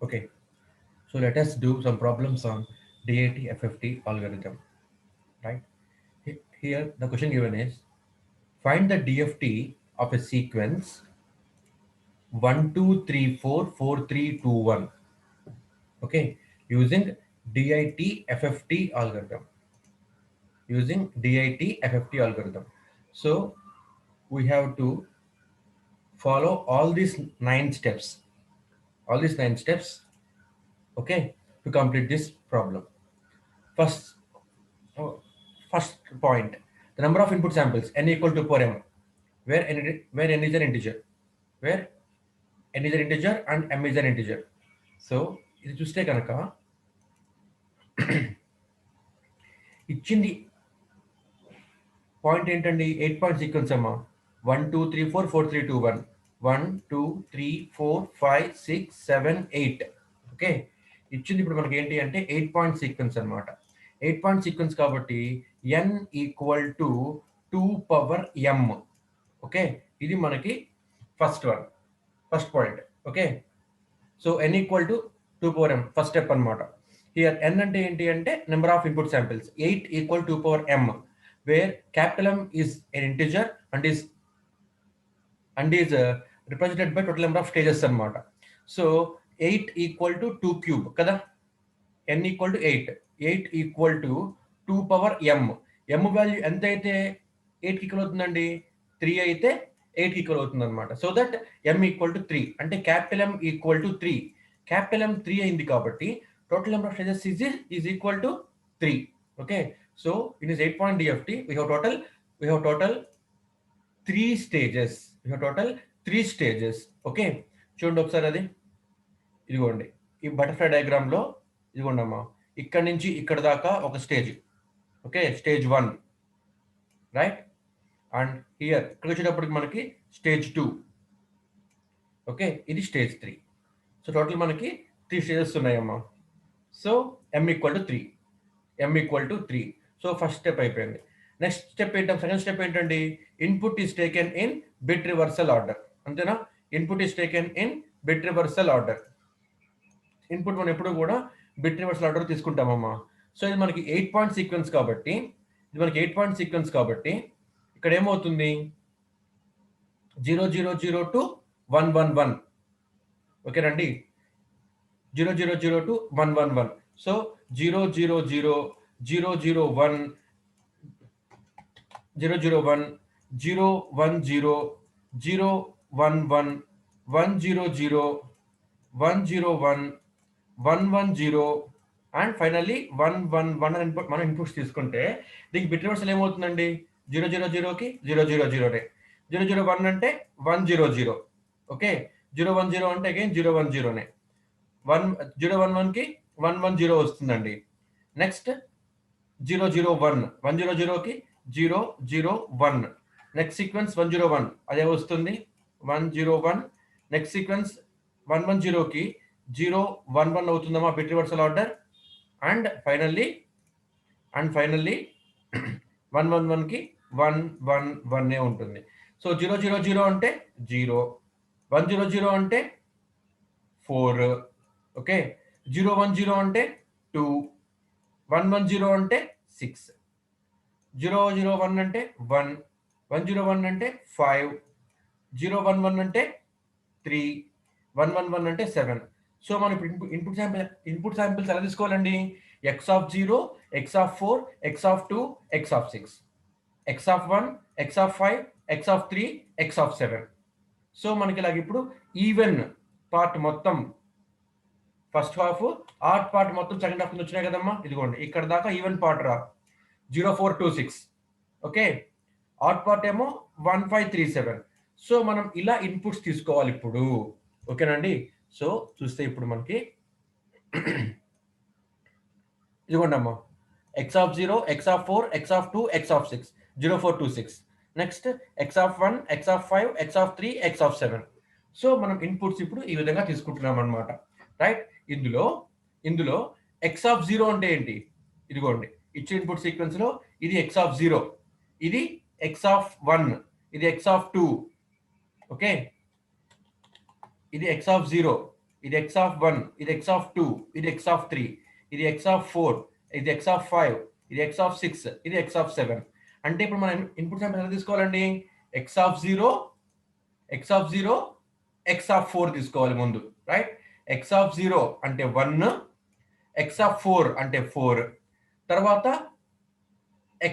Okay, so let us do some problems on DAT FFT algorithm, right? Here the question given is find the DFT of a sequence 1 2 3 4 4 3 2 1. Okay, using DIT FFT algorithm. Using DIT FFT algorithm. So we have to follow all these 9 steps. All these 9 steps, okay, to complete this problem. First, oh, first point, the number of input samples n equal to 4m, where n is an integer, where n is an integer and m is an integer. So ఇది చూస్తే కనుక ఇచ్చింది point ఏంటండి, 8 point sequence అమ్మా. 1 2 3 4 4 3 2 1, 1 2 3 4 5 6 7 8. Okay, ఇచ్చింది ఇప్పుడు మనకి ఏంటి అంటే 8 పాయింట్ సీక్వెన్స్ అనమాట. 8 పాయింట్ సీక్వెన్స్ కాబట్టి n equal to 2 power m. Okay, ఇది మనకి first point. Okay, so n equal to 2 power m first step అనమాట. హియర్ n అంటే ఏంటి అంటే number of input samples. 8 equal 2 power m, where capital M is an integer and is represented by total number of stages అనమాట. So 8 equal to 2 cube కదా, n equal to 8, 8 equal to 2 power m. m value ఎంత అయితే 8కి equal అవుతుందండి, 3 అయితే 8కి equal అవుతుంది అనమాట. So that m equal to 3 అంటే capital M equal to 3. Capital M 3 అయింది కాబట్టి total number of stages is equal to 3. Okay, so in is 8 point DFT we have total 3 stages. Okay, చూడండి ఒకసారి అది. ఇదిగోండి ఈ బటర్ఫ్లై డయాగ్రామ్ లో, ఇదిగోండి అమ్మా, ఇక్కడ నుంచి ఇక్కడ దాకా ఒక stage. Okay, stage 1, right. And here ఇక్కడ వచ్చేటప్పటికి మనకి స్టేజ్ 2. ఓకే, ఇది స్టేజ్ 3. సో టోటల్ మనకి 3 స్టేజెస్ ఉన్నాయమ్మా. So m equal to 3. So first step అయిపోయింది. నెక్స్ట్ స్టెప్ ఏంటంటే, సెకండ్ స్టెప్ ఏంటండి, input is taken in bit reversal order. అంతేనా, input is taken in bit reversal order. Input మనం ఎప్పుడు కూడా బిట్ రివర్సల్ ఆర్డర్ తీసుకుంటామమ్మా. సో ఇది మనకి 8 పాయింట్ సీక్వెన్స్ కాబట్టి ఇక్కడ ఏమవుతుంది, 0 0 0 టు 1 1 1. ఓకేనండి, 0 0 0 టు 1 1 1. సో 0 0 0 0 0 1 0 0 1 0 1 0 0 1 1 1 0 0 1 0 1 1 1 0 అండ్ ఫైనల్లీ 1 1 1 అని మనం ఇన్పుట్స్ తీసుకుంటే దీనికి బిట్ రివర్సల్ ఏమవుతుందండి, 0 0 0కి 0 0 0నే, 0 0 1 అంటే 1 0 0. ఓకే, 0 1 0 అంటే అగైన్ 0 1 0నే, 0 1 1కి 1 1 0 వస్తుందండి. నెక్స్ట్ 0 0 1 1 0 0కి 0 0 1. నెక్స్ట్ సీక్వెన్స్ 1 0 1 అదే వస్తుంది, 1 0 1. నెక్స్ట్ సీక్వెన్స్ 1 1 0కి 0 1 1 అవుతుందమ్మా bit reversal order. And finally 1 1 1కి 1 1 1 ఉంటుంది. సో 0 0 0 అంటే 0, 1 0 0 అంటే 4. ఓకే, 0 1 0 అంటే 2, 1 1 0 అంటే 6, 0 0 1 అంటే 1, 1 0 1 అంటే 5, 0 1 1 అంటే 3, 1 1 1 అంటే 7. సో మనం ఇప్పుడు ఇన్పుట్ శాంపిల్స్ ఎలా తీసుకోవాలండి, x0, x4, x2, x6, x1, x5, x3, x7. So మనకి ఇలాగ ఇప్పుడు ఈవెన్ పార్ట్ మొత్తం ఫస్ట్ హాఫ్, ఆర్ట్ పార్ట్ మొత్తం సెకండ్ హాఫ్ వచ్చినాయి కదమ్మా. ఇదిగోండి ఇక్కడ దాకా even part 0 4 2 6. Okay, art part ఏమో 1 5 3 7. సో మనం ఇలా ఇన్పుట్స్ తీసుకోవాలి ఇప్పుడు. ఓకేనండి, సో చూస్తే ఇప్పుడు మనకి ఇదిగోండి అమ్మా, x0, x4, x2, x6, 0 4 2 6. Next x1, x5, x3, x7. So మనం ఇన్పుట్స్ ఇప్పుడు ఈ విధంగా తీసుకుంటున్నాం అనమాట, రైట్. ఇందులో x0 అంటే ఏంటి, ఇదిగోండి ఇచ్చిన ఇన్పుట్ సీక్వెన్స్ లో ఇది x0, ఇది x1, ఇది x2. ఓకే, ఇది x0, ఇది x ఆఫ్ 1, ఇది x ఆఫ్ 2, ఇది x ఆఫ్ 3, ఇది x ఆఫ్ 4, ఇది x ఆఫ్ 5, ఇది x ఆఫ్ 6, ఇది x ఆఫ్ 7. అంటే ఇప్పుడు మనం ఇన్పుట్ శాంపిల్స్ ఎలా తీసుకోవాలండి? x of 0, x of 0, x of 4 తీసుకోవాలి ముందు, రైట్? x ఆఫ్ 0 అంటే 1, x ఆఫ్ 4 అంటే 4, తర్వాత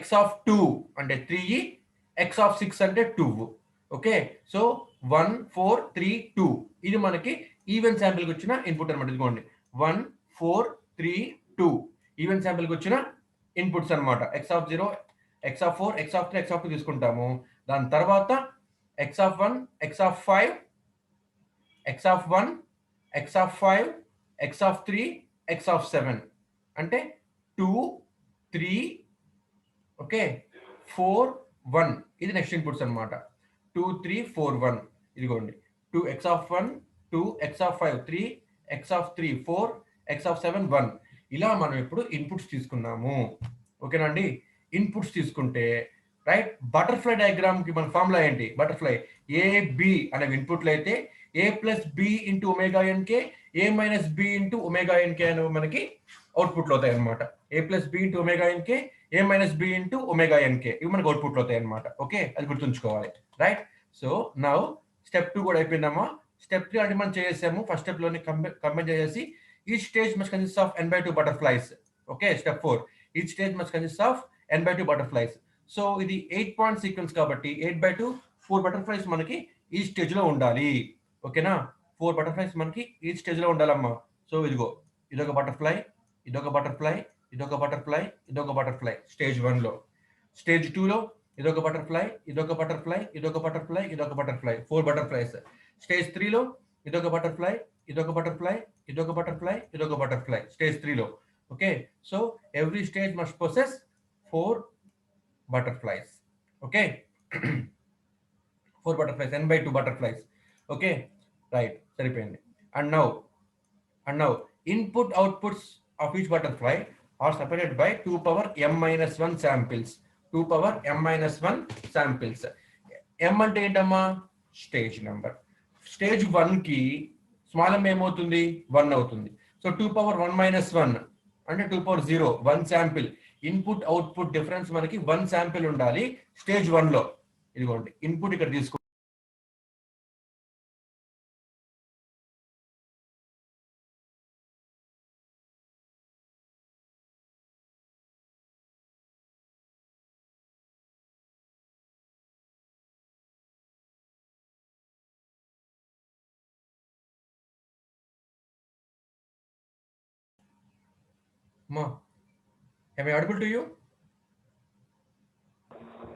x ఆఫ్ 2 అంటే 3, x ఆఫ్ 6 అంటే 2. ఓకే, సో 1 4 3 2 ఇది మనకి ఈవెన్ శాంపిల్ కి వచ్చిన ఇన్పుట్ అనమాట. ఇదిగోండి 1 4 3 2 ఈవెన్ శాంపిల్ కి వచ్చిన ఇన్పుట్స్ అనమాట. x of 0, x of 4, x of 3, x of 2 తీసుకుంటాము. దాని తర్వాత x of 1, x of 5, x of 1, x of 5, x of 3, x of 7 అంటే 2 3 ఓకే 4 1 ఇది నెక్స్ట్ ఇన్పుట్స్ అనమాట. 2 3 4 1 ఇదిగోండి 2 x of 1 2 x of 5 3 x of 3 4 x of 7 1 ఇలా మనం ఇప్పుడు ఇన్పుట్స్ తీసుకున్నాము. ఓకేనా అండి? ఇన్పుట్స్ తీసుకుంటే రైట్, బటర్ఫ్లై డయాగ్రామ్ కి మన ఫార్ములా ఏంటి? బటర్ఫ్లై ఏ బి అనేవి ఇన్పుట్లు అయితే a plus B into omega NK, A minus B into omega N K అనేవి మనకి అవుట్పుట్లు అవుతాయి అనమాట. A plus B into omega NK, A minus B into omega N K ఇవి మనకు అవుట్పుట్లు అవుతాయి అనమాట. ఓకే, అది గుర్తుంచుకోవాలి, రైట్? సో నౌ స్టెప్ 2 కూడా అయిపోయిందమ్మా. స్టెప్ 3 అంటే మనం చేసాము. ఫస్ట్ స్టెప్ లోని కంబైన్ చేసేసి each stage must consist of n/2 butterflies. Okay, step 4 each stage must consist of n/2 butterflies. So ఇది 8 పాయింట్ సీక్వెన్స్ కాబట్టి 8/2 4 బటర్ఫ్లైస్ మనకి ఈ స్టేజ్ లో ఉండాలి. ఓకేనా? 4 బటర్ఫ్లైస్ మనకి ఈ స్టేజ్ లో ఉండాలమ్మా. సో ఇదిగో ఇదొక బటర్ఫ్లై, ఇదొక బటర్ఫ్లై, ఇదొక బటర్ఫ్లై, ఇదొక బటర్ఫ్లై స్టేజ్ 1 లో. స్టేజ్ 2 లో ఇదొక బటర్ఫ్లై, ఇదొక బటర్ఫ్లై, ఇదొక బటర్ఫ్లై, ఇదొక బటర్ఫ్లై 4 బటర్ఫ్లైస్. స్టేజ్ 3 లో ఇదొక బటర్ఫ్లై, ఇదొక బటర్ఫ్లై, ఇదొక బటర్ఫ్లై, ఇదొక బటర్ఫ్లై స్టేజ్ 3 లో. Okay, so every stage must possess 4 butterflies. Okay, 4 butterflies, n/2 butterflies. Okay, right, సరిపోయింది. And now input outputs of each butterfly are separated by 2 power m-1 samples. 2 power m-1 samples. m అంటే ఏంటమ్మా? Stage number. Stage 1 కి small m ఏమవుతుంది? 1 అవుతుంది. So 2 power 1-1 అంటే 2 power 0 1 sample. Input output difference మనకి 1 sample ఉండాలి stage 1 లో. ఇదిగోండి ఇన్పుట్ ఇక్కడ తీసుకో. Ma, am I audible to you?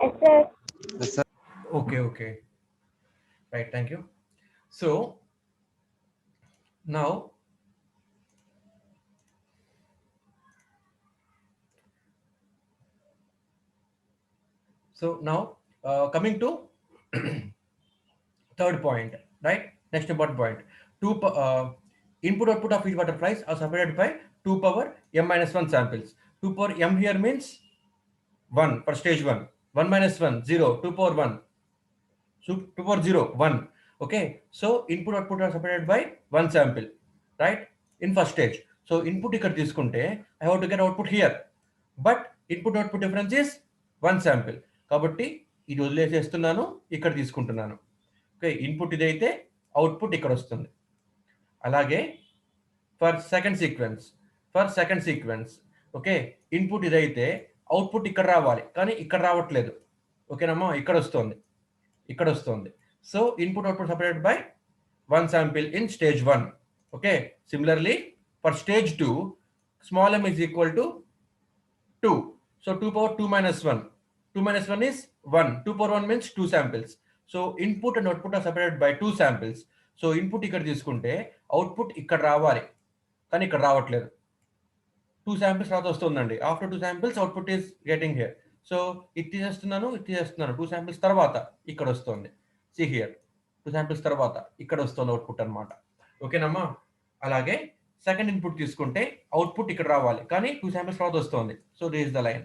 Yes, sir. Yes, sir. Okay. Right, thank you. So now coming to third point, right? Next important point. Input output of each butterflies are separated by 2 power m-1 samples. 2 power m here means 1 for stage 1. 1-1 0, 2 power 1. So 2 power 0 1. Okay, so input output are separated by 1 sample, right, in first stage. So input ఇక్కడ తీసుకుంటే I have to get output here, but input output difference is 1 sample కాబట్టి ఇది వదిలేసేస్తున్నాను, ఇక్కడ తీసుకుంటున్నాను. Okay, input ఇదైతే output ఇక్కడ వస్తుంది. అలాగే for second sequence okay, input ఇదైతే అవుట్పుట్ ఇక్కడ రావాలి కానీ ఇక్కడ రావట్లేదు. ఓకేనమ్మా, ఇక్కడ వస్తుంది. So input output separated by 1 sample in stage 1. Okay, similarly for stage 2 small m is equal to 2. So 2 power 2-1. 2-1 is 1. 2 power 1 means 2 samples. So input and output are separated by 2 samples. So input ఇక్కడ తీసుకుంటే output ఇక్కడ రావాలి కానీ ఇక్కడ రావట్లేదు. 2 samples తర్వాత వస్తుందండి. After 2 samples output is getting here. So ఇది తీసేస్తున్నాను 2 samples తర్వాత ఇక్కడ వస్తుంది. See here, 2 samples తర్వాత ఇక్కడ వస్తుంది అవుట్పుట్ అనమాట. ఓకేనమ్మా, అలాగే సెకండ్ ఇన్పుట్ తీసుకుంటే అవుట్పుట్ ఇక్కడ రావాలి కానీ 2 samples తర్వాత వస్తుంది. So this is the line.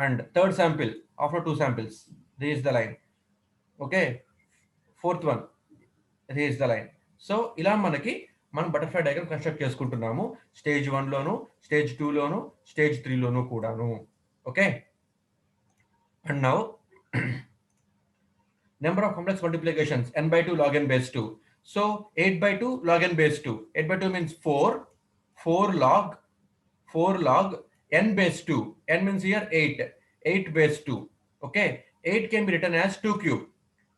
And third sample after 2 samples, this is the line. Okay, fourth one, this is the line. So ఇలా మనకి మనం బటర్ఫ్లై డయాగ్రామ్ కన్స్ట్రక్ట్ చేసుకుంటున్నాము స్టేజ్ 1 లోను, స్టేజ్ 2 లోను, స్టేజ్ 3 లోను కూడాను. Okay, and now number of complex multiplications n by 2 log n base 2. So 8 by 2 log n base 2. 8 by 2 means 4. 4 log n base 2. N means here 8. 8 base 2. Okay. 8 can be written as 2 cube.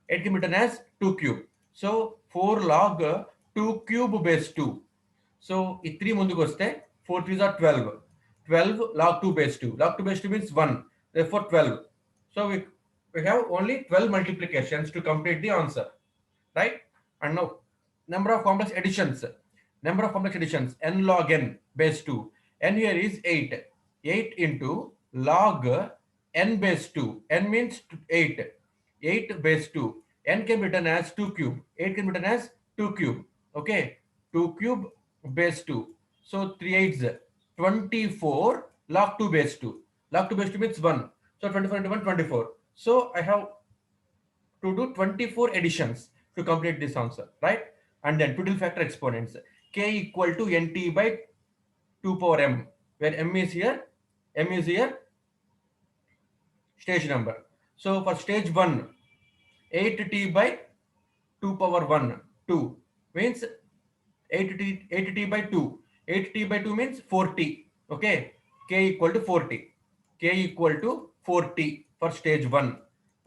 8 can be written as 2 cube. So 4 log 2 cube base 2. So ఈ 3 ముందుకు వస్తే 4 3s are 12. 12 log 2 base 2. Log 2 base 2 means 1. Therefore 12. So we have only 12 multiplications to complete the answer, right? And now number of complex additions. Number of complex additions n log n base 2. N here is 8. 8 into log n base 2. N means 8. 8 base 2. N can be written as 2 cube. 8 can be written as 2 cube. Okay, 2 cube base 2. So 3 8s 24 log 2 base 2. Log 2 base 2 means 1. So 24 into 1 24. So I have to do 24 additions to complete this answer, right? And then total factor exponents. K equal to nt by 2 power m, where m is here stage number. So for stage 1, 8t by 2 power 1, 2 means 8t by 2. 8t by 2 means 40. Okay, k equal to 40. K equal to 40 for stage 1.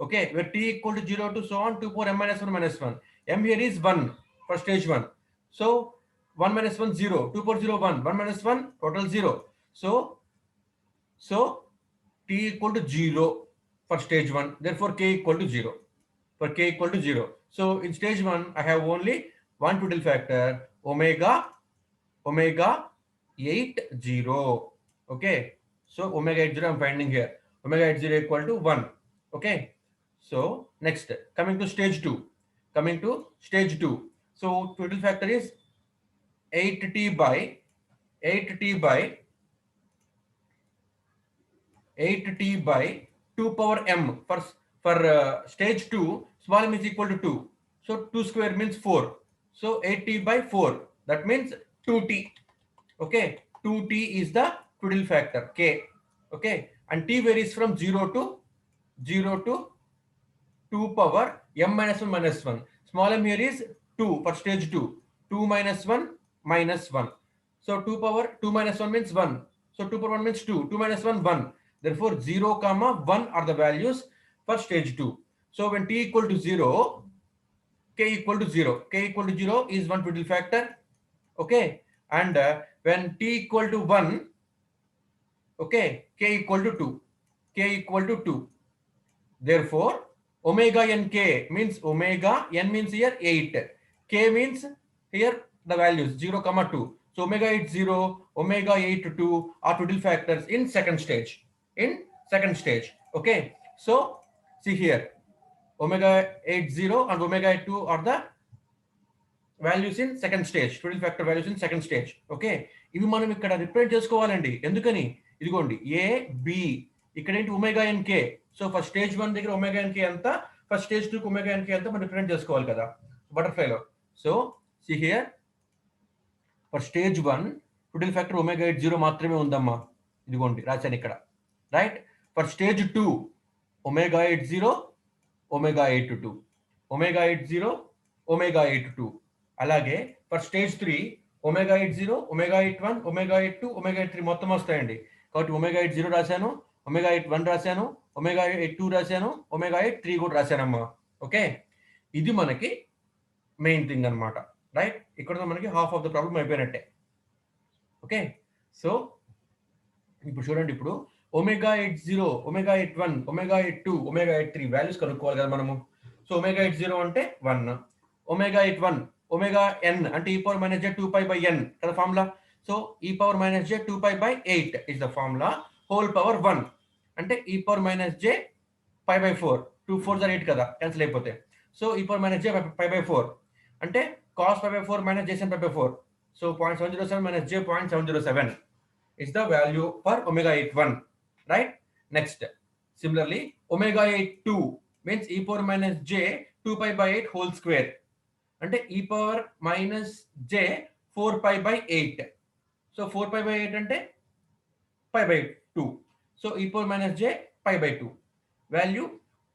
Okay, where t equal to 0 to so on 2 power m minus 1 minus 1. M here is 1 for stage 1. So 1 minus 1 0, 2 power 0 1, 1 minus 1 total 0. So t equal to 0 for stage 1. Therefore k equal to 0. For k equal to 0. So in stage 1 I have only one total factor omega 80. Okay, so omega 80 I'm finding here. Omega 80 equal to 1. Okay, so next coming to stage 2. So total factor is 8t by 2 power m. For stage 2, small m is equal to 2. So 2 square means 4. So 8t by 4. That means 2t. Okay, 2t is the total factor k. Okay, and t varies from 0 to 2 power m minus 1 minus 1. Small m here is 2 for stage 2. 2 minus 1 minus 1. So 2 power 2 minus 1 means 1. So 2 power 1 means 2. 2 minus 1 1. Therefore 0 comma 1 are the values for stage 2. So when t equal to 0, k equal to 0. K equal to 0 is one total factor. Okay, and when t equal to 1, okay, k equal to 2. K equal to 2. Therefore omega nk means omega n means here 8. K means here the values 0 comma 2. So omega 80, omega 82 are total factors in second stage. Okay, so see here omega 80 and omega 82 are the values in second stage. Total factor values in second stage. Okay, ఇవి మనం ఇక్కడ represent చేసుకోవాలండి. ఎందుకని ఇదిగోండి a b ఇక్కడ ఏంటి omega n k. So for stage 1 దగ్గర omega n k ఎంత, for stage 2 omega n k ఎంత మనం రిప్రజెంట్ చేసుకోవాలి కదా బటర్ఫ్లైలో. So see here for stage 1 total factor omega 80 మాత్రమే ఉందమ్మా. ఇదిగోండి రాశాను ఇక్కడ, right? For stage 2 omega 80, omega 82, omega 80, omega 82. అలాగే for stage 3 omega 80, omega 81, omega 82, omega 83 మొత్తం వస్తాయండి. కాబట్టి ఒమేగా 80 రాశాను, ఒమేగా 81 రాశాను, ఒమేగా 82 రాశాను, ఒమేగా 83 కూడా రాశానమ్మా. ఓకే, ఇది మనకి మెయిన్ థింగ్ అనమాట, రైట్? ఇక్కడ మనకి హాఫ్ ఆఫ్ ద ప్రాబ్లం అయిపోయినట్టే. ఓకే, సో ఇప్పుడు చూడండి, ఇప్పుడు omega 80, omega 81, omega 82, omega 83 values కనుక్కోవాలి కదా మనము. సో ఒమేగా 80 అంటే 1, ఒమేగా 81 ఒమేగా n అంటే e power minus j 2 pi by n కదా formula. So e power minus j 2 pi by 8 is the formula. Whole power 1 అంటే e power minus j pi by 4. 2 4s are 8 కదా, cancel అయిపోతే. So e power minus j pi by 4 అంటే cos pi by 4 minus j sin pi by 4. So 0.707 minus j 0.707 is the value for omega 81, right? Next, similarly omega 82 means e power minus j 2 pi by 8 whole square అంటే e power minus j 4π/8. So 4π/8 అంటే π/2. So e power minus j π/2. Value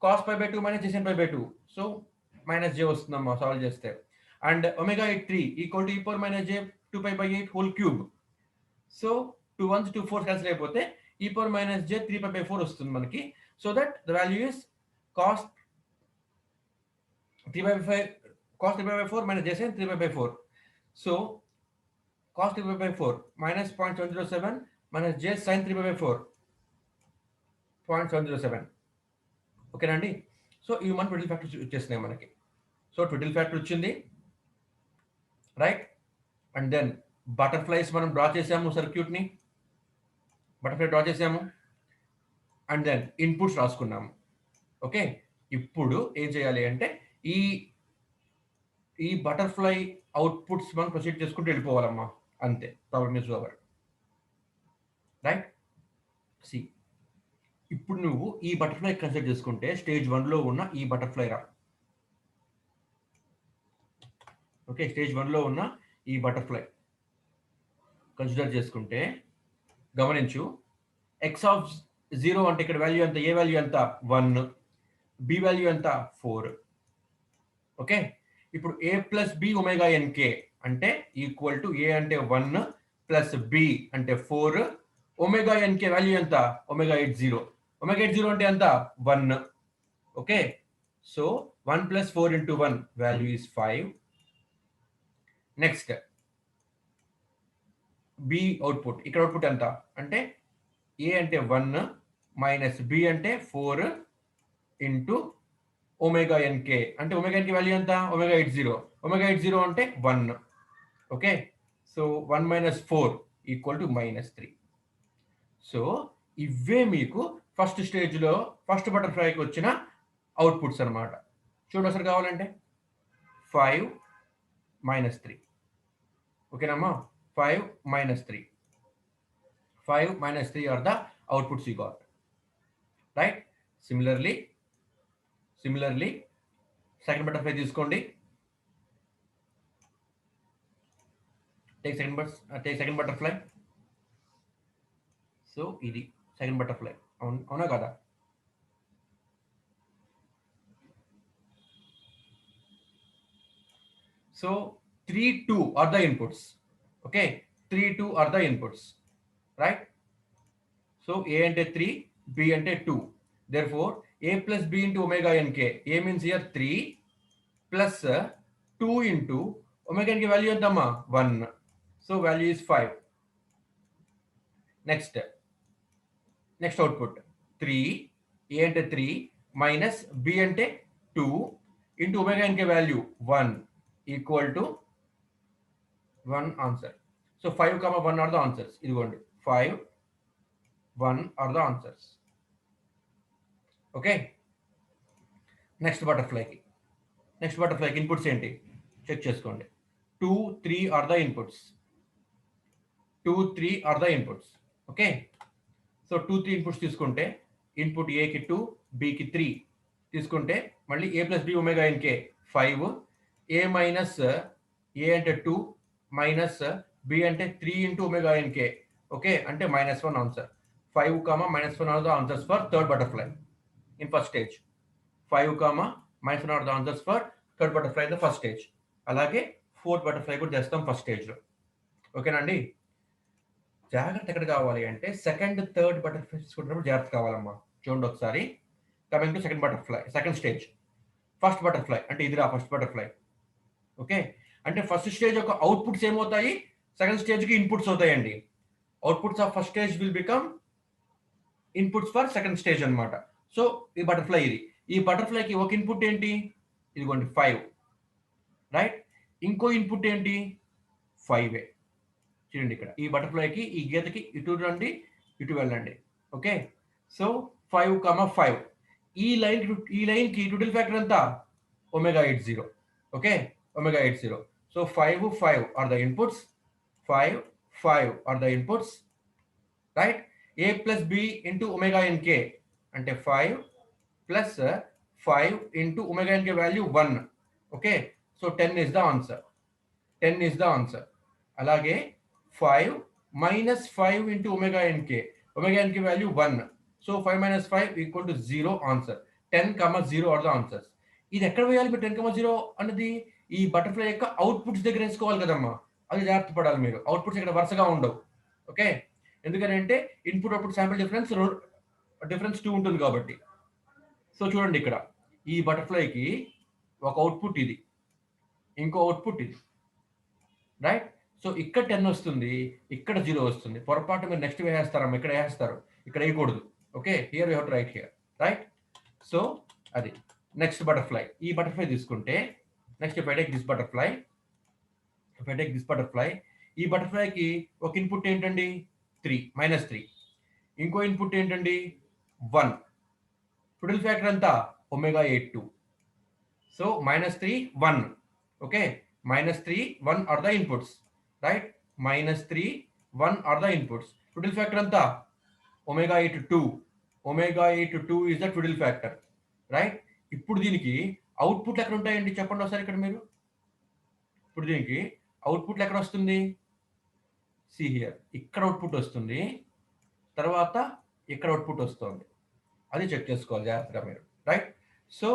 cos π/2 minus j sin π/2. So minus j వస్తుందమ్మా solve చేస్తే. And omega 3 equal to e power minus j 2π/8 whole cube. So 2 1s 2 4 cancel అయిపోతే e power minus j 3π/4 వస్తుంది మనకి. So that the value is cos 3/5 cos 3/4 minus j sin 3/4. So cos 3/4 minus 0.107 minus j sin 3/4 0.107. ఓకేనండి. So ఇవి మన ట్విటిల్ factor వచ్చేసినాయి మనకి. So twiddle factor వచ్చింది right. And then butterflies మనం డ్రా చేసాము, సర్క్యూట్ని బటర్ఫ్లై డ్రా చేసాము. అండ్ దెన్ ఇన్పుట్స్ రాసుకున్నాము. ఓకే, ఇప్పుడు ఏం చేయాలి అంటే ఈ బటర్ఫ్లై అవుట్పుట్స్ మనం ప్రొసీడ్ చేసుకుంటూ వెళ్ళిపోవాలమ్మా, అంతే. Problem is over right. See ఇప్పుడు నువ్వు ఈ బటర్ఫ్లై కన్సిడర్ చేసుకుంటే స్టేజ్ 1లో ఉన్న ఈ బటర్ఫ్లై రా. ఓకే, స్టేజ్ 1లో ఉన్న ఈ బటర్ఫ్లై కన్సిడర్ చేసుకుంటే గమనించు, ఎక్స్ ఆఫ్ 0 అంటే ఇక్కడ వాల్యూ ఎంత, ఏ వాల్యూ ఎంత 1, బి వాల్యూ ఎంత 4. ఓకే, ఇప్పుడు a plus B omega NK అంటే ఈక్వల్ టు ఏ అంటే 1 ప్లస్ బి అంటే 4, ఒమేగా ఎన్కే వాల్యూ ఎంత ఒమేగా 80. ఒమేగా 80 అంటే ఎంత 1. Okay, so 1 plus 4 into 1 value is 5. Next B output, ఇక్కడ అవుట్పుట్ ఎంత అంటే ఏ అంటే 1 మైనస్ బి అంటే 4 ఇంటూ ఒమేగా ఎన్కే అంటే ఒమేగా ఎన్కే వాల్యూ ఎంత ఒమేగా 80. ఒమేగా 80 అంటే 1. Okay, so 1 minus 4 equal to -3. So ఇవే మీకు ఫస్ట్ స్టేజ్లో ఫస్ట్ బటర్ఫ్లైకి వచ్చిన అవుట్పుట్స్ అనమాట. చూడు అసలు కావాలంటే 5 -3. ఓకేనమ్మా, 5 -3. 5 -3 are the outputs you got, right? Similarly second butterfly తీసుకోండి. Take second butterfly. సో ఇది సెకండ్ బటర్ఫ్లై, అవునా కదా? So 3 2 are the inputs. Okay, 3 2 are the inputs, right? So a అంటే 3, b అంటే 2. Therefore a plus b into omega nk. A means here 3 plus 2 into omega nk value ఎంతమ్మా 1. So value is 5. Next output 3, a అంటే 3 minus b అంటే 2 into omega nk value 1 equal to 1 answer. So 5, 1 are the answers. ఇదిగోండి 5 1 are the answers. Okay, next బటర్ఫ్లైకి inputs ఏంటి check చేసుకోండి. 2 3 are the inputs. 2 3 are the inputs. Okay, so 2 3 inputs తీసుకుంటే input ఏకి 2, బికి 3 తీసుకుంటే మళ్ళీ A plus B omega n k 5, A minus A అంటే 2 మైనస్ బి అంటే 3 ఇంటూ ఒమేగా ఎన్కే. ఓకే, అంటే -1 answer. 5, -1 are the answers for third butterfly in first stage. 5, -1 are the answers for third butterfly in the first stage. అలాగే fourth butterfly కూడా చేస్తాం first స్టేజ్లో. ఓకేనండి, జాగ్రత్త ఎక్కడ కావాలి అంటే సెకండ్ థర్డ్ బటర్ఫ్లై తీసుకుంటున్నప్పుడు జాగ్రత్త కావాలమ్మా. చూడండి ఒకసారి. Coming to second butterfly, second stage. First butterfly అంటే ఇదిరా ఫస్ట్ బటర్ఫ్లై. ఓకే, అంటే ఫస్ట్ స్టేజ్ యొక్క అవుట్పుట్స్ ఏమవుతాయి, సెకండ్ స్టేజ్కి ఇన్పుట్స్ అవుతాయండి. Outputs of first stage will become inputs for second stage అనమాట. సో ఈ బటర్ఫ్లై ఇది. ఈ బటర్ఫ్లైకి ఒక ఇన్పుట్ ఏంటి, ఇదిగోండి 5, రైట్. ఇంకో ఇన్పుట్ ఏంటి 5. చూడండి ఇక్కడ ఈ బటర్ఫ్లైకి ఈ గీతకి ఇటు రండి, ఇటు వెళ్ళండి. Okay, so 5, 5. ఈ లైన్కి ట్విటిల్ ఫ్యాక్టర్ ఎంత omega 80. Okay, omega 80. So 5 5 are the inputs. 5 5 are the inputs, right. a plus B into omega NK అంటే 5 plus 5 into omega NK value 1. Okay, so 10 is the answer. 10 is the answer. అలాగే 5 minus 5 into omega nk. Omega nk value 1. So 5 minus 5 equal to 0 answer. 10, 0 are the answers. ఇది ఎక్కడ వేయాలి మీరు 10, 0 అనేది ఈ butterfly యొక్క outputs దగ్గర వేసుకోవాలి కదమ్మా. అది జాగ్రత్త పడాలి మీరు. అవుట్పుట్స్ ఇక్కడ వరుసగా ఉండవు. ఓకే, ఎందుకంటే ఇన్పుట్ అవుట్పుట్ శాంపిల్ డిఫరెన్స్ 2 ఉంటుంది కాబట్టి. సో చూడండి, ఇక్కడ ఈ బటర్ఫ్లైకి ఒక అవుట్పుట్ ఇది, ఇంకో అవుట్పుట్ ఇది, రైట్. సో ఇక్కడ 10 వస్తుంది, ఇక్కడ 0 వస్తుంది. పొరపాటు మీరు నెక్స్ట్ వేసేస్తారమ్మా, ఇక్కడ వేసేస్తారు, ఇక్కడ వేయకూడదు. Okay, here you have to right here, right. So అది నెక్స్ట్ బటర్ఫ్లై. ఈ బటర్ఫ్లై తీసుకుంటే next if I take this butterfly, ఈ బటర్ఫ్లైకి ఒక ఇన్పుట్ ఏంటండి 3 -3, ఇంకో ఇన్పుట్ ఏంటండి 1. టోటల్ ఫ్యాక్టర్ అంతా ω8 2. So -3 1. Okay, -3 1 are the inputs, right? -3 1 are the inputs. Total factor anta ω8 2. ω8 2 is the total factor, right? ఇప్పుడు దీనికి అవుట్పుట్ ఎక్కడ ఉంటాయండి చెప్పండి ఒకసారి ఇక్కడ మీరు. ఇప్పుడు దీనికి అవుట్పుట్ ఎక్కడ వస్తుంది? సి హియర్, ఇక్కడ అవుట్పుట్ వస్తుంది, తర్వాత ఇక్కడ అవుట్పుట్ వస్తుంది. అది చెక్ చేసుకోవాలి జాగ్రత్తగా మీరు, right. So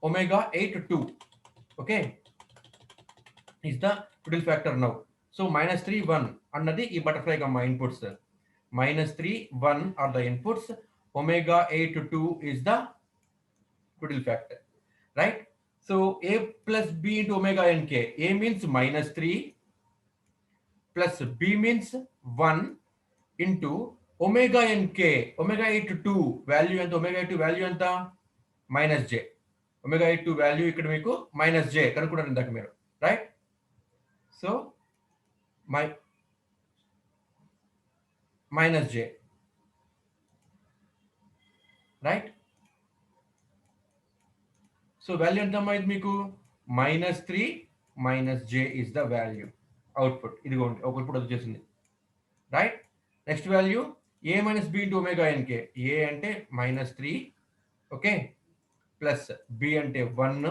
ω8 2, okay, is the total factor now. So -3 1 అన్నది ఈ butterfly గమ్మ inputs. -3 1 are the inputs. ω8 2 is the total factor, right? So a plus b into omega nk. A means -3 plus b means 1 into omega nk. ω8 2 value ఎంత? ω8 value ఎంత? -j. ω8 2 value ఇక్కడ మీకు -j కనుక్కున్నారు ఇందాక మీరు, right. So -j, right. So value ఎంత అమ్మా ఇది మీకు? -3 -j is the value output. ఇదిగోండి ఒక ఇన్పుట్ వచ్చేసింది, right. Next value a minus b into omega nk. a అంటే -3, ఓకే, ప్లస్ b అంటే 1,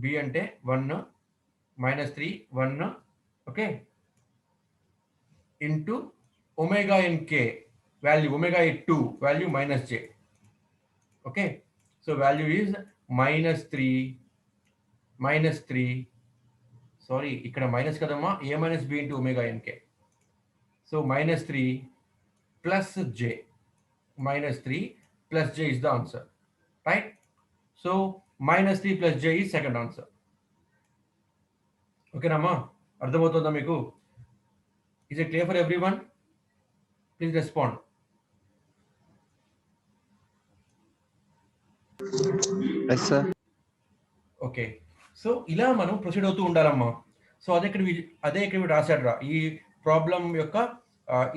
b అంటే 1 -3 1, okay, into omega nk value ω8 2 value -j. Okay, so value is -3 sorry ఇక్కడ minus కదమ్మా, a minus b into omega nk. సో -3 plus j, -3 plus j is the answer, right? So -3 plus j is second answer. ఓకేనమ్మా, అర్థమవుతుందా మీకు? Is it clear for everyone? Please respond. Yes sir. Okay, so ఇలా మనం proceed అవుతూ ఉండాలమ్మా. So అదే ఇక్కడ రాశాడు రా, ఈ ప్రాబ్లం యొక్క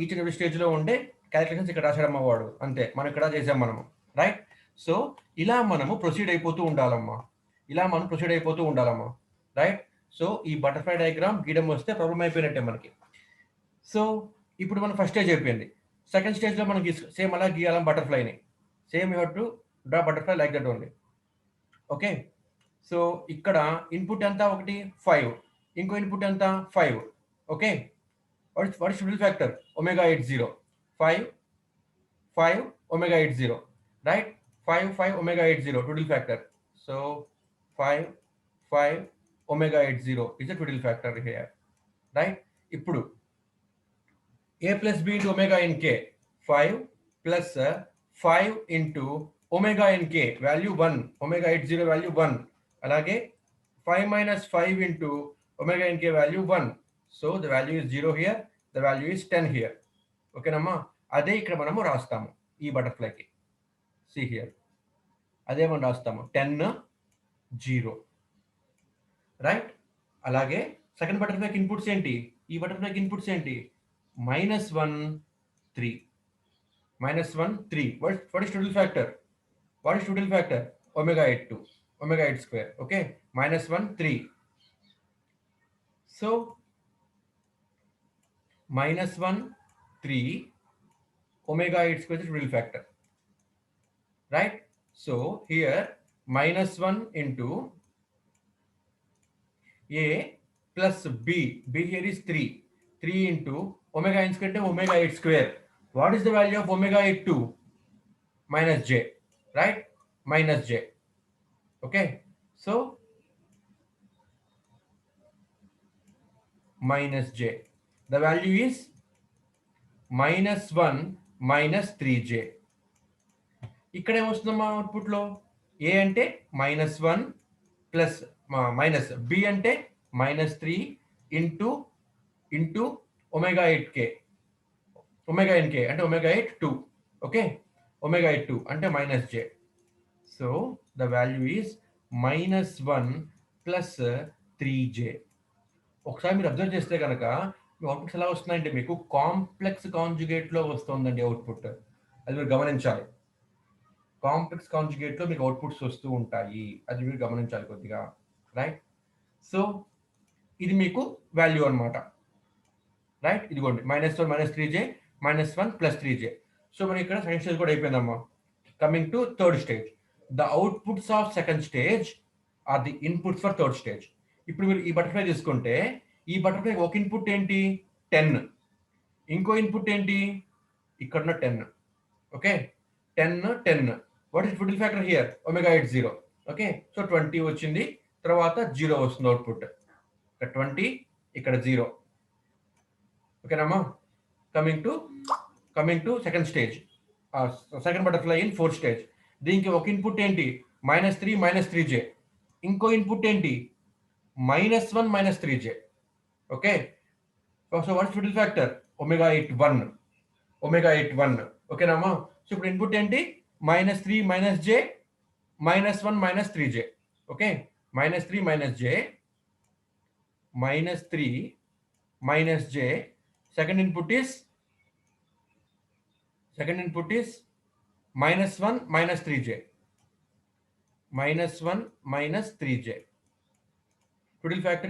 ఈచ్ అండ్ ఎవ్రీ స్టేజ్ లో ఉండే క్యాలిక్యులేషన్స్ ఇక్కడ రాశాడమ్మా వాడు, అంతే. మనం ఇక్కడ చేసాం మనము, రైట్. సో ఇలా మనము ప్రొసీడ్ అయిపోతూ ఉండాలమ్మా, రైట్. సో ఈ బటర్ఫ్లై డయాగ్రామ్ గీయడం వస్తే ప్రాబ్లం అయిపోయినట్టే మనకి. సో ఇప్పుడు మన ఫస్ట్ స్టేజ్ అయిపోయింది. సెకండ్ స్టేజ్లో మనకి సేమ్ అలా గీయాలం బటర్ఫ్లైని. Same you have to draw butterfly like that only. Okay, so ఇక్కడ ఇన్పుట్ ఎంత? ఒకటి 5, ఇంకో ఇన్పుట్ ఎంత? 5. Okay, what is total factor? ω8 0. 5 5 ω8 0, right. 5 5 ω8 0 total factor. So 5 5 ω8 0 is the total factor here, right? ఇప్పుడు a plus b into omega nk, 5 plus 5 into omega nk value 1, ω8 0 value 1. అలాగే 5 minus 5 into omega nk value 1. So the value is 0 here, the value is 10 here. ఓకేనమ్మా, అదే ఇక్కడ మనము రాస్తాము ఈ బటర్ఫ్లైకి. See here, అదే మనం రాస్తాము 10 0, రైట్. అలాగే సెకండ్ బటర్ఫ్లైకి ఇన్పుట్స్ ఏంటి? ఈ బటర్ఫ్లైకి ఇన్పుట్స్ ఏంటి? -1 3, -1 3. What is total factor? ω8 2, ω8 square. Okay, -1 3. So -1 3 ω8 square is total factor, right? So here -1 into a plus b here is 3 into omega n square అంటే omega 8 square. What is the value of omega 8 2? Minus j, right? Minus j. Okay, so minus j, the value is minus 1 minus 3j. ఇక్కడ ఏమొస్తుందమ్మా output లో? ఏ అంటే minus 1 plus minus B అంటే minus 3 into into omega 8k, omega NK అంటే omega 8 2. Okay, omega 8 2 అంటే minus j. So the value is minus 1 plus 3j. ఒకసారి మీరు observe చేస్తే కనుక మీ అవుట్పుట్స్ ఎలా వస్తున్నాయంటే మీకు కాంప్లెక్స్ కాంజుగేట్ లో వస్తుందండి అవుట్పుట్. అది మీరు గమనించాలి. కాంప్లెక్స్ కాంజుగేట్ లో మీకు అవుట్పుట్స్ వస్తూ ఉంటాయి, అది మీరు గమనించాలి కొద్దిగా, రైట్? సో ఇది మీకు వాల్యూ అన్నమాట, రైట్? ఇదిగోండి minus 1 minus 3j minus 1 plus 3j. So మనకి ఇక్కడ సెకండ్ స్టేజ్ కూడా అయిపోయిందమ్మా. Coming to third stage, the outputs of second stage are the inputs for third stage. ఇప్పుడు మీరు ఈ బటర్ఫ్లై తీసుకుంటే ఈ బటర్ఫ్లై ఒక ఇన్పుట్ ఏంటి 10, ఇంకో ఇన్పుట్ ఏంటి ఇక్కడ 10. Okay, 10. What is food factor here? Omega 8 0. Okay, so 20 వచ్చింది, తర్వాత 0 వస్తుంది అవుట్పుట్. ఇక్కడ 20, ఇక్కడ 0. ఓకేనమ్మా? Coming to second stage, second butterfly in fourth stage. దీనికి ఒక ఇన్పుట్ ఏంటి మైనస్ 3 మైనస్ 3j, ఇంకో ఇన్పుట్ ఏంటి minus 1 minus 3j. Okay, so what is food factor? Omega 8 1, omega 8 1. ఓకేనమ్మా? సో ఇప్పుడు ఇన్పుట్ ఏంటి minus 3 minus j minus 1 minus 3j. Okay, minus 3 minus j minus 3 minus j. Second input is minus 1 minus 3j, minus 1 minus 3j. Total factor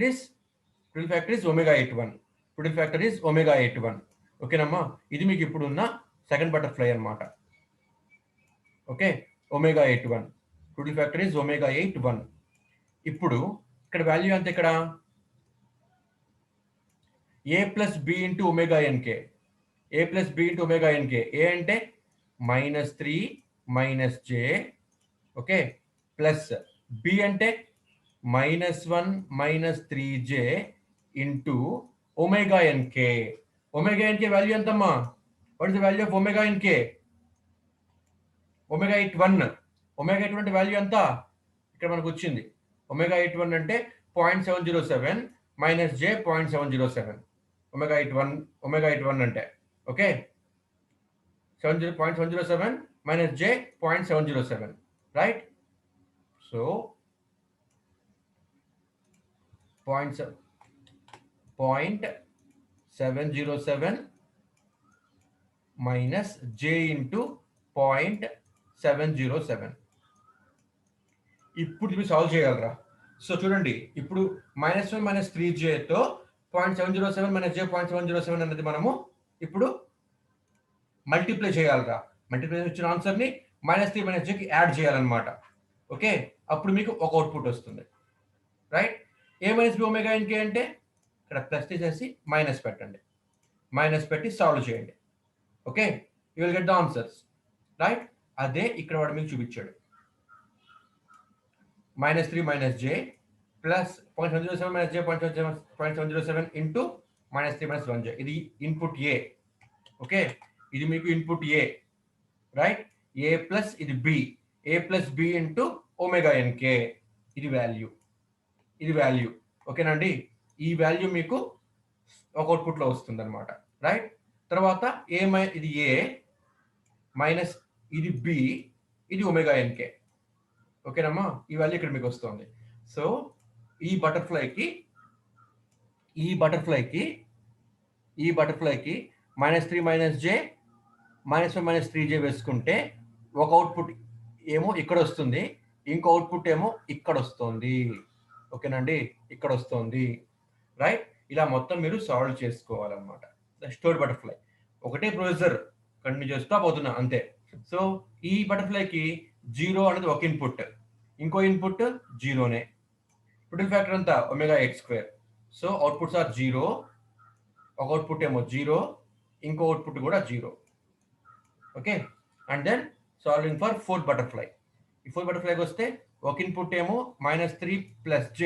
is omega 8 1. Total factor is omega 8 1. ఓకేనమ్మా? ఇది మీకు ఇప్పుడు ఉన్న second butterfly అన్నమాట. Okay, omega 8 1. Total factor is omega 8 1. ఇప్పుడు ఇక్కడ value అంత ఇక్కడ a plus B into omega n k, a plus B into omega NK. A అంటే minus 3 minus j, okay, plus B అంటే minus 1 minus 3j into omega n k. Omega NK value ఎంతమ్మా? What is the value of omega n k? Omega 8 1. Omega 8 1 value ఎంత ఇక్కడ మనకు వచ్చింది? Omega 8 1 అంటే 0.707 minus j 0.707. Omega 8 1 అంటే okay, 0.707 minus j 0.707, right? So 0.707 minus j into 0.707. ఇప్పుడు మీరు solve చేయగలరా? సో చూడండి, ఇప్పుడు మైనస్ 1 మైనస్ 3jతో 0.707 మైనస్ j 0.707 అనేది మనము ఇప్పుడు మల్టిప్లై చేయాలరా. మల్టిప్లై వచ్చిన ఆన్సర్ని మైనస్ 3 మైనస్ jకి యాడ్ చేయాలన్నమాట. ఓకే, అప్పుడు మీకు ఒక అవుట్పుట్ వస్తుంది, రైట్? ఏ మైనస్ బి ఒమేగా ఎన్కే అంటే ఇక్కడ ప్లస్ చేసేసి మైనస్ పెట్టండి, మైనస్ పెట్టి సాల్వ్ చేయండి. Okay, you will get the answers, right? అదే ఇక్కడ వాడు మీకు చూపించాడు. Minus 3 minus j plus 0.707 minus j 0.707 into minus 3 minus 1j. ఇది ఇన్పుట్ ఏ. ఓకే, ఇది మీకు input A, right? A plus ఇది B, A plus B into omega n k. ఇది వాల్యూ. ఓకేనండి? ఈ వాల్యూ మీకు ఒక అవుట్పుట్లో వస్తుంది అనమాట, రైట్? తర్వాత ఇది ఏ మైనస్ ఇది బి, ఇది ఒమేగా ఎన్కే. ఓకేనమ్మా? ఈ వాల్యూ ఇక్కడ మీకు వస్తుంది. సో ఈ బటర్ఫ్లైకి minus 3 minus j minus 1 minus 3j వేసుకుంటే ఒక అవుట్పుట్ ఏమో ఇక్కడ వస్తుంది, ఇంకో అవుట్పుట్ ఏమో ఇక్కడ వస్తుంది. ఓకేనండి? ఇక్కడ వస్తుంది, రైట్? ఇలా మొత్తం మీరు సాల్వ్ చేసుకోవాలన్నమాట. థర్డ్ బటర్ఫ్లై ఒకటే ప్రొసీజర్ కంటిన్యూ చేస్తూ పోతున్నా అంతే. సో ఈ బటర్ఫ్లైకి 0 అనేది ఒక ఇన్పుట్, ఇంకో ఇన్పుట్ 0నే. టోటల్ ఫ్యాక్టర్ అంతా omega 8 square. So outputs are 0, ఒక అవుట్పుట్ ఏమో 0, ఇంకో అవుట్పుట్ కూడా 0. Okay, and then solving for fourth butterfly. ఈ ఫోర్త్ బటర్ఫ్లైకి వస్తే ఒక ఇన్పుట్ ఏమో -3 + j,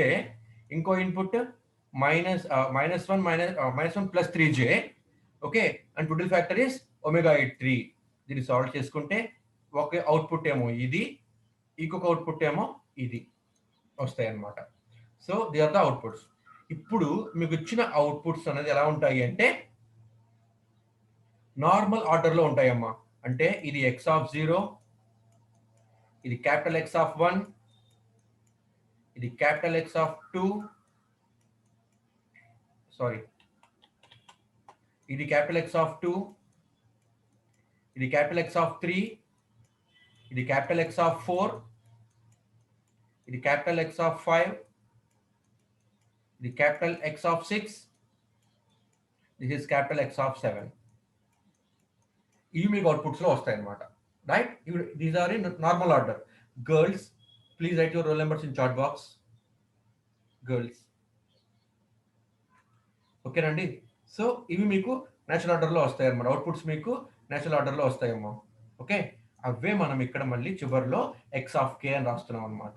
ఇంకో input -1 + 3j. Okay, and total factor is ω83. దీన్ని సాల్వ్ చేసుకుంటే ఒక అవుట్పుట్ ఏమో ఇది, ఇంకొక అవుట్పుట్ ఏమో ఇది వస్తాయి అన్నమాట. So the are the outputs. ఇప్పుడు మీకు ఇచ్చిన అవుట్పుట్స్ అనేది ఎలా ఉంటాయి అంటే నార్మల్ ఆర్డర్లో ఉంటాయమ్మా. అంటే ఇది x(0), ఇది X(1), ఇది X(2), సారీ, ఇది X(2), ఇది X(3), ఇది X(4), ఇది X(5), ఇది X(6), దిస్ ఇస్ X(7). ఇవి మీకు అవుట్పుట్స్లో వస్తాయి అన్నమాట. Right, these are in normal order. Girls, please write your roll numbers in chat box. Girls, ఓకేనండి. సో ఇవి మీకు నేచురల్ ఆర్డర్లో వస్తాయి అన్నమాట. అవుట్పుట్స్ మీకు నేచురల్ ఆర్డర్లో వస్తాయమ్మా. ఓకే, అవే మనం ఇక్కడ మళ్ళీ చివరిలో x(k) అని రాస్తున్నాం అనమాట.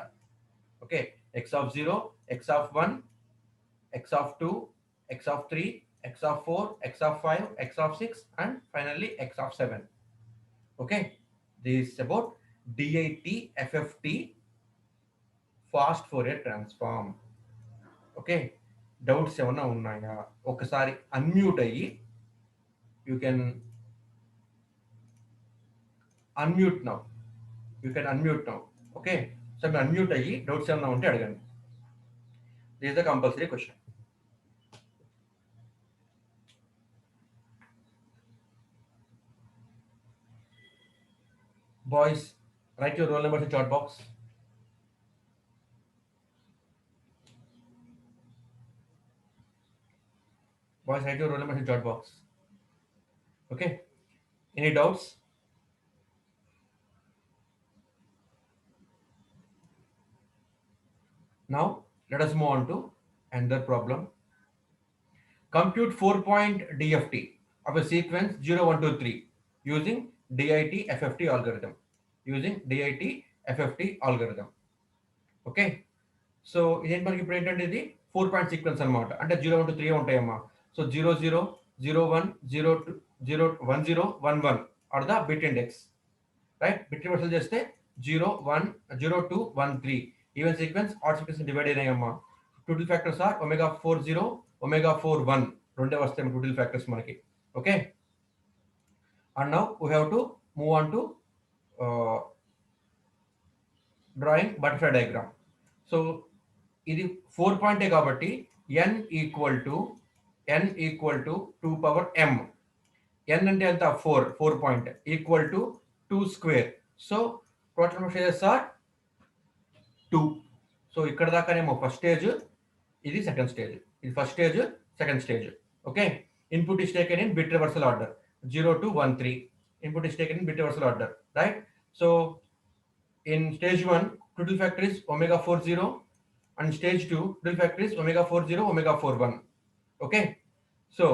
Okay, x(0), x(1), x(2), x(3), x(4), x(5), x(6), and finally x(7). Okay, this is about DIT FFT fast Fourier transform. Okay, doubts ఏమన్నా ఉన్నాయా? ఒకసారి అన్మ్యూట్ అయ్యి, you can unmute now. Okay, so మీరు అన్మ్యూట్ అయ్యి doubts ఏమన్నా ఉంటే అడగండి. This is the compulsory question. Boys, write your roll numbers in chat box. Boys, write your roll number in chat box. Okay, any doubts? Now let us move on to another problem. Compute 4-point DFT of a sequence 0, 1, 2, 3 using DIT FFT algorithm. Okay, so ఇదేంటి మనకి ఇప్పుడు ఏంటంటే ఇది 4-point sequence అనమాట. అంటే 0, 1, 2, 3 ఉంటాయమ్మా. So 0, 0, 0, 1, 0, 2, 0, 1, 0, 1, 1 are the bit index. Right, bit reversal చేస్తే 0, 1, 0, 2, 1, 3 even sequence, odd sequence divide అయినాయమ్మా. Total factors are ω40, ω41 రెండే వస్తాయి టోటల్ ఫ్యాక్టర్స్ మనకి. Okay, and now we have to move on to drawing butterfly diagram. So ఇది 4-point కాబట్టి n equal to 2 m. n అంటే ఎంత? 4 equal to 2 square. So total messages are 2. So ఇక్కడ దాకానేమో first stage, ఇది second stage. ఇది first stage, second stage. Okay, input is taken in bit reversal order 0 to 1, 3. Input is taken in bit reversal order. Right, so in stage 1 total factor is ω40, and stage 2 total factor is ω40, ω41. Okay, so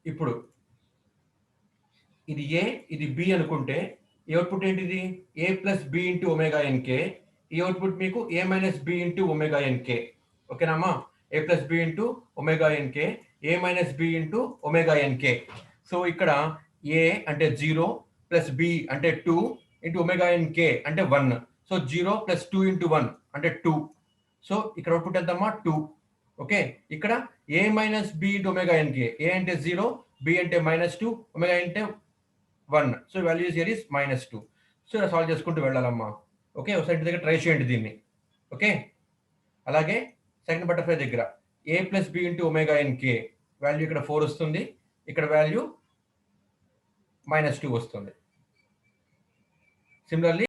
ఇప్పుడు ఇది A, ఇది B అనుకుంటే ఈ output ఏంటిది? A + B × ωnk. ఈ output మీకు A - B × ωnk. ఓకేనామా? A + B × ωnk, A - B × ωnk. So ఇక్కడ A అంటే 0 + B అంటే 2 × ωnk అంటే 1. సో 0 + 2 × 1 అంటే 2. సో ఇక్కడ అవుట్పుట్ ఎంతమ్మా? 2. ఓకే, ఇక్కడ A - B × ωnk. A అంటే 0, B అంటే -2, ω అంటే 1. So values here is -2. So ఇలా సాల్వ్ చేసుకుంటూ వెళ్ళాలమ్మా. ఓకే, ఒకసారి దగ్గర ట్రై చేయండి దీన్ని. ఓకే, అలాగే సెకండ్ బటర్ఫ్లై దగ్గర A + B × ωnk వాల్యూ ఇక్కడ 4 వస్తుంది, ఇక్కడ వాల్యూ -2 వస్తుంది. సిమిలర్లీ